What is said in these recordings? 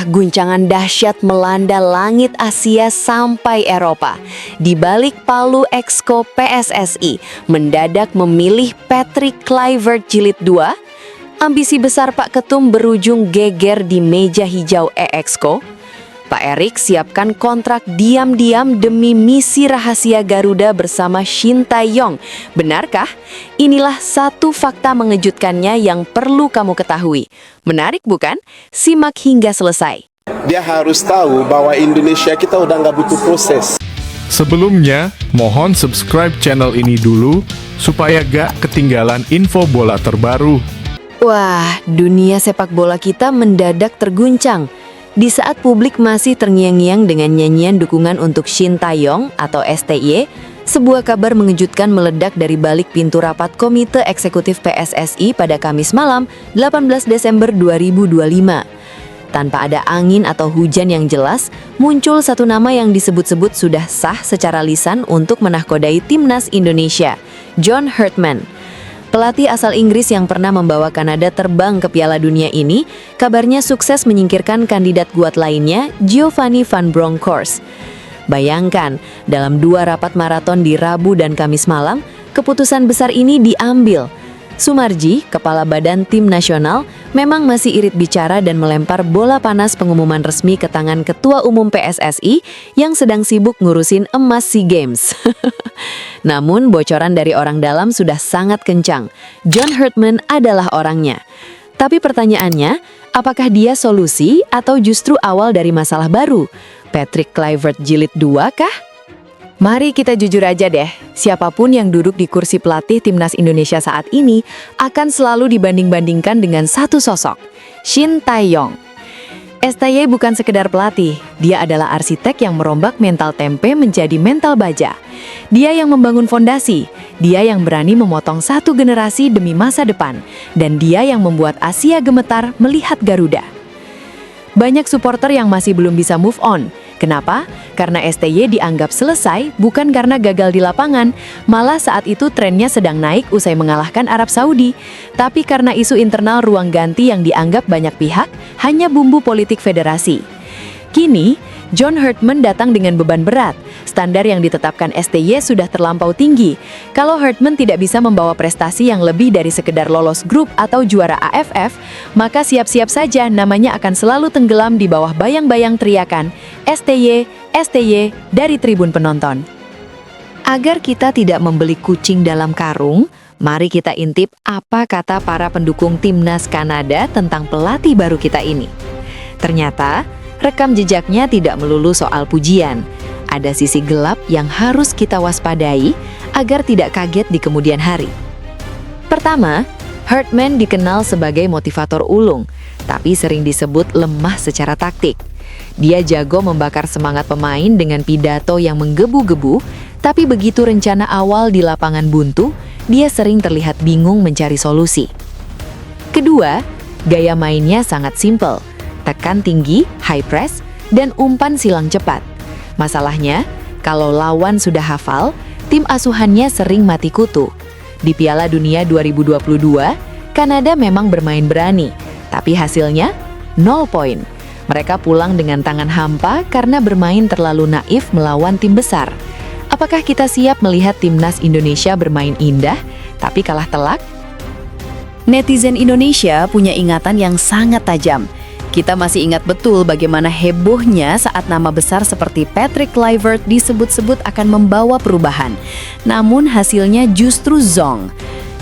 guncangan dahsyat melanda langit Asia sampai Eropa. Di balik palu Exco PSSI mendadak memilih Patrick Kluivert Jilid 2, ambisi besar Pak Ketum berujung geger di meja hijau Exco. Pak Erik siapkan kontrak diam-diam demi misi rahasia Garuda bersama Shin Tae-yong. Benarkah? Inilah satu fakta mengejutkannya yang perlu kamu ketahui. Menarik bukan? Simak hingga selesai. Dia harus tahu bahwa Indonesia kita udah nggak butuh proses. Sebelumnya, mohon subscribe channel ini dulu supaya gak ketinggalan info bola terbaru. Wah, dunia sepak bola kita mendadak terguncang. Di saat publik masih terngiang-ngiang dengan nyanyian dukungan untuk Shin Tae-yong atau STY, sebuah kabar mengejutkan meledak dari balik pintu rapat Komite Eksekutif PSSI pada Kamis malam, 18 Desember 2025. Tanpa ada angin atau hujan yang jelas, muncul satu nama yang disebut-sebut sudah sah secara lisan untuk menahkodai timnas Indonesia, John Herdman. Pelatih asal Inggris yang pernah membawa Kanada terbang ke Piala Dunia ini, kabarnya sukses menyingkirkan kandidat kuat lainnya, Giovanni Van Bronckhorst. Bayangkan, dalam 2 rapat maraton di Rabu dan Kamis malam, keputusan besar ini diambil. Sumarji, kepala badan tim nasional, memang masih irit bicara dan melempar bola panas pengumuman resmi ke tangan Ketua Umum PSSI yang sedang sibuk ngurusin emas SEA Games. Namun, bocoran dari orang dalam sudah sangat kencang. John Herdman adalah orangnya. Tapi pertanyaannya, apakah dia solusi atau justru awal dari masalah baru? Patrick Kluivert Jilid 2 kah? Mari kita jujur aja deh, siapapun yang duduk di kursi pelatih timnas Indonesia saat ini akan selalu dibanding-bandingkan dengan satu sosok, Shin Tae-yong. STY bukan sekedar pelatih, dia adalah arsitek yang merombak mental tempe menjadi mental baja. Dia yang membangun fondasi, dia yang berani memotong satu generasi demi masa depan, dan dia yang membuat Asia gemetar melihat Garuda. Banyak supporter yang masih belum bisa move on. Kenapa? Karena STY dianggap selesai bukan karena gagal di lapangan, malah saat itu trennya sedang naik usai mengalahkan Arab Saudi. Tapi karena isu internal ruang ganti yang dianggap banyak pihak hanya bumbu politik federasi. Kini, John Herdman datang dengan beban berat. Standar yang ditetapkan STY sudah terlampau tinggi. Kalau Herdman tidak bisa membawa prestasi yang lebih dari sekedar lolos grup atau juara AFF, maka siap-siap saja namanya akan selalu tenggelam di bawah bayang-bayang teriakan STY, STY dari tribun penonton. Agar kita tidak membeli kucing dalam karung, mari kita intip apa kata para pendukung timnas Kanada tentang pelatih baru kita ini. Ternyata, rekam jejaknya tidak melulu soal pujian. Ada sisi gelap yang harus kita waspadai agar tidak kaget di kemudian hari. Pertama, Herdman dikenal sebagai motivator ulung, tapi sering disebut lemah secara taktik. Dia jago membakar semangat pemain dengan pidato yang menggebu-gebu, tapi begitu rencana awal di lapangan buntu, dia sering terlihat bingung mencari solusi. Kedua, gaya mainnya sangat simpel. Tekan tinggi, high press, dan umpan silang cepat. Masalahnya, kalau lawan sudah hafal, tim asuhannya sering mati kutu. Di Piala Dunia 2022, Kanada memang bermain berani, tapi hasilnya 0 poin. Mereka pulang dengan tangan hampa karena bermain terlalu naif melawan tim besar. Apakah kita siap melihat timnas Indonesia bermain indah, tapi kalah telak? Netizen Indonesia punya ingatan yang sangat tajam. Kita masih ingat betul bagaimana hebohnya saat nama besar seperti Patrick Kluivert disebut-sebut akan membawa perubahan. Namun hasilnya justru zonk.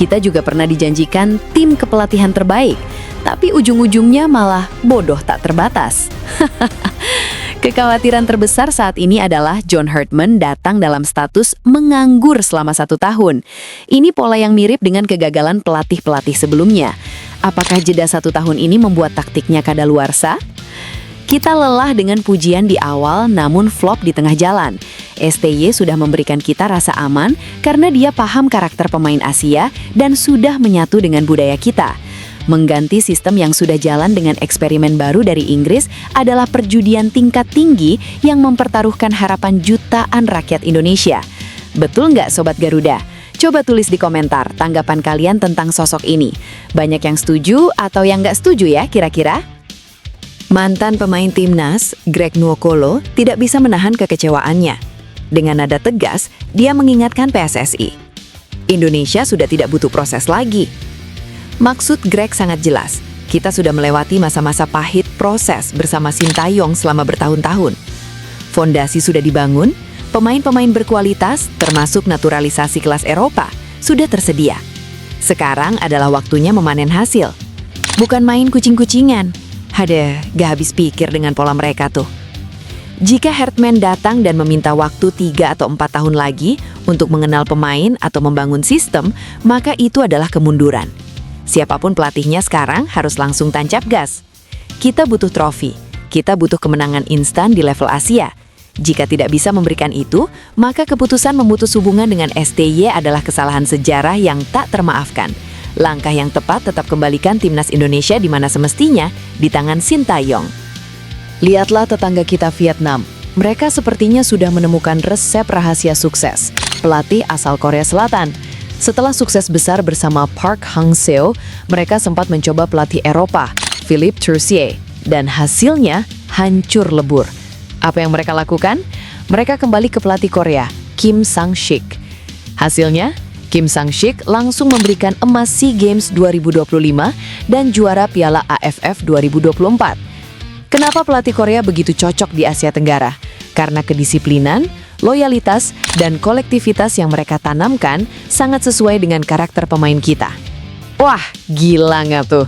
Kita juga pernah dijanjikan tim kepelatihan terbaik, tapi ujung-ujungnya malah bodoh tak terbatas. Kekhawatiran terbesar saat ini adalah John Herdman datang dalam status menganggur selama 1 tahun. Ini pola yang mirip dengan kegagalan pelatih-pelatih sebelumnya. Apakah jeda 1 tahun ini membuat taktiknya kadaluarsa? Kita lelah dengan pujian di awal namun flop di tengah jalan. STY sudah memberikan kita rasa aman karena dia paham karakter pemain Asia dan sudah menyatu dengan budaya kita. Mengganti sistem yang sudah jalan dengan eksperimen baru dari Inggris adalah perjudian tingkat tinggi yang mempertaruhkan harapan jutaan rakyat Indonesia. Betul nggak Sobat Garuda? Coba tulis di komentar tanggapan kalian tentang sosok ini. Banyak yang setuju atau yang nggak setuju ya kira-kira? Mantan pemain timnas, Greg Nwokolo, tidak bisa menahan kekecewaannya. Dengan nada tegas, dia mengingatkan PSSI. Indonesia sudah tidak butuh proses lagi. Maksud Greg sangat jelas. Kita sudah melewati masa-masa pahit proses bersama Sintayong selama bertahun-tahun. Fondasi sudah dibangun, pemain-pemain berkualitas, termasuk naturalisasi kelas Eropa, sudah tersedia. Sekarang adalah waktunya memanen hasil. Bukan main kucing-kucingan. Gak habis pikir dengan pola mereka tuh. Jika Herdman datang dan meminta waktu 3 atau 4 tahun lagi untuk mengenal pemain atau membangun sistem, maka itu adalah kemunduran. Siapapun pelatihnya sekarang harus langsung tancap gas. Kita butuh trofi, kita butuh kemenangan instan di level Asia. Jika tidak bisa memberikan itu, maka keputusan memutus hubungan dengan STY adalah kesalahan sejarah yang tak termaafkan. Langkah yang tepat tetap kembalikan timnas Indonesia di mana semestinya, di tangan Sintayong. Lihatlah tetangga kita Vietnam. Mereka sepertinya sudah menemukan resep rahasia sukses. Pelatih asal Korea Selatan. Setelah sukses besar bersama Park Hang-seo, mereka sempat mencoba pelatih Eropa, Philippe Turcier. Dan hasilnya hancur lebur. Apa yang mereka lakukan? Mereka kembali ke pelatih Korea, Kim Sang-sik. Hasilnya, Kim Sang-sik langsung memberikan emas SEA Games 2025 dan juara Piala AFF 2024. Kenapa pelatih Korea begitu cocok di Asia Tenggara? Karena kedisiplinan, loyalitas, dan kolektivitas yang mereka tanamkan sangat sesuai dengan karakter pemain kita. Wah, gila nggak tuh?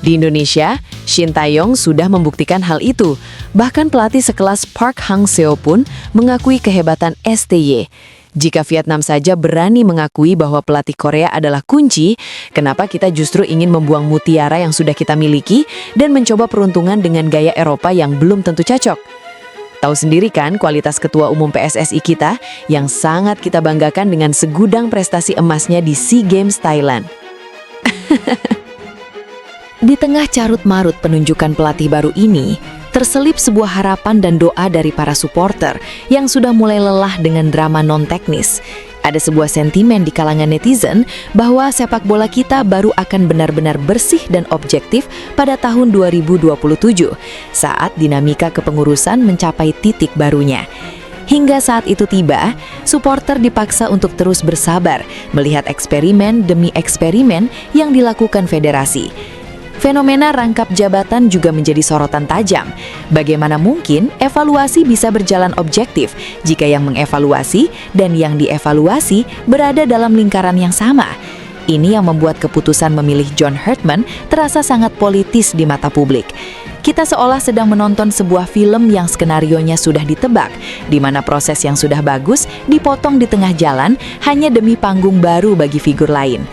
Di Indonesia, Sintayong sudah membuktikan hal itu. Bahkan pelatih sekelas Park Hang-seo pun mengakui kehebatan STY. Jika Vietnam saja berani mengakui bahwa pelatih Korea adalah kunci, kenapa kita justru ingin membuang mutiara yang sudah kita miliki dan mencoba peruntungan dengan gaya Eropa yang belum tentu cocok? Tahu sendiri kan kualitas ketua umum PSSI kita yang sangat kita banggakan dengan segudang prestasi emasnya di SEA Games Thailand. Di tengah carut-marut penunjukan pelatih baru ini, terselip sebuah harapan dan doa dari para supporter yang sudah mulai lelah dengan drama non-teknis. Ada sebuah sentimen di kalangan netizen bahwa sepak bola kita baru akan benar-benar bersih dan objektif pada tahun 2027, saat dinamika kepengurusan mencapai titik barunya. Hingga saat itu tiba, supporter dipaksa untuk terus bersabar melihat eksperimen demi eksperimen yang dilakukan federasi. Fenomena rangkap jabatan juga menjadi sorotan tajam. Bagaimana mungkin evaluasi bisa berjalan objektif jika yang mengevaluasi dan yang dievaluasi berada dalam lingkaran yang sama? Ini yang membuat keputusan memilih John Herdman terasa sangat politis di mata publik. Kita seolah sedang menonton sebuah film yang skenarionya sudah ditebak, di mana proses yang sudah bagus dipotong di tengah jalan hanya demi panggung baru bagi figur lain.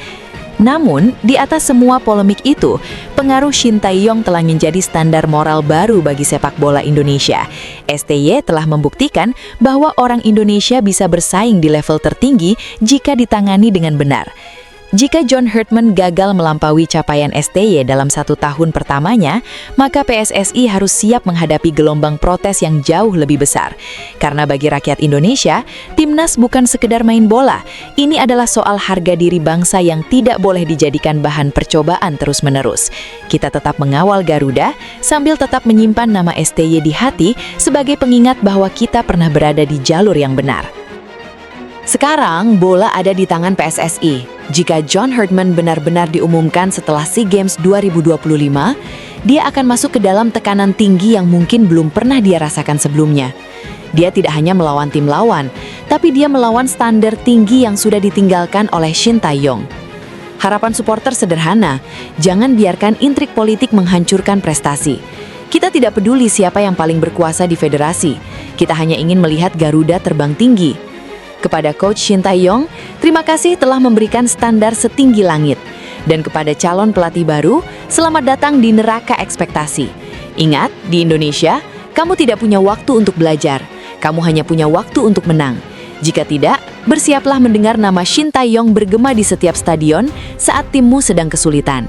Namun, di atas semua polemik itu, pengaruh Sintayong telah menjadi standar moral baru bagi sepak bola Indonesia. STY telah membuktikan bahwa orang Indonesia bisa bersaing di level tertinggi jika ditangani dengan benar. Jika John Herdman gagal melampaui capaian STY dalam 1 tahun pertamanya, maka PSSI harus siap menghadapi gelombang protes yang jauh lebih besar. Karena bagi rakyat Indonesia, timnas bukan sekedar main bola. Ini adalah soal harga diri bangsa yang tidak boleh dijadikan bahan percobaan terus-menerus. Kita tetap mengawal Garuda, sambil tetap menyimpan nama STY di hati sebagai pengingat bahwa kita pernah berada di jalur yang benar. Sekarang, bola ada di tangan PSSI. Jika John Herdman benar-benar diumumkan setelah SEA Games 2025, dia akan masuk ke dalam tekanan tinggi yang mungkin belum pernah dia rasakan sebelumnya. Dia tidak hanya melawan tim lawan, tapi dia melawan standar tinggi yang sudah ditinggalkan oleh Sintayong. Harapan supporter sederhana, jangan biarkan intrik politik menghancurkan prestasi. Kita tidak peduli siapa yang paling berkuasa di federasi, kita hanya ingin melihat Garuda terbang tinggi. Kepada Coach Sintayong, terima kasih telah memberikan standar setinggi langit. Dan kepada calon pelatih baru, selamat datang di neraka ekspektasi. Ingat, di Indonesia, kamu tidak punya waktu untuk belajar. Kamu hanya punya waktu untuk menang. Jika tidak, bersiaplah mendengar nama Sintayong bergema di setiap stadion saat timmu sedang kesulitan.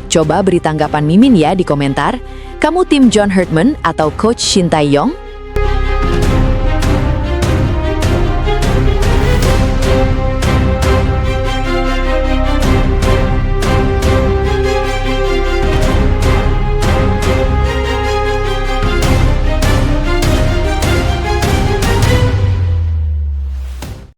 Coba beri tanggapan Mimin ya di komentar. Kamu tim John Herdman atau Coach Sintayong?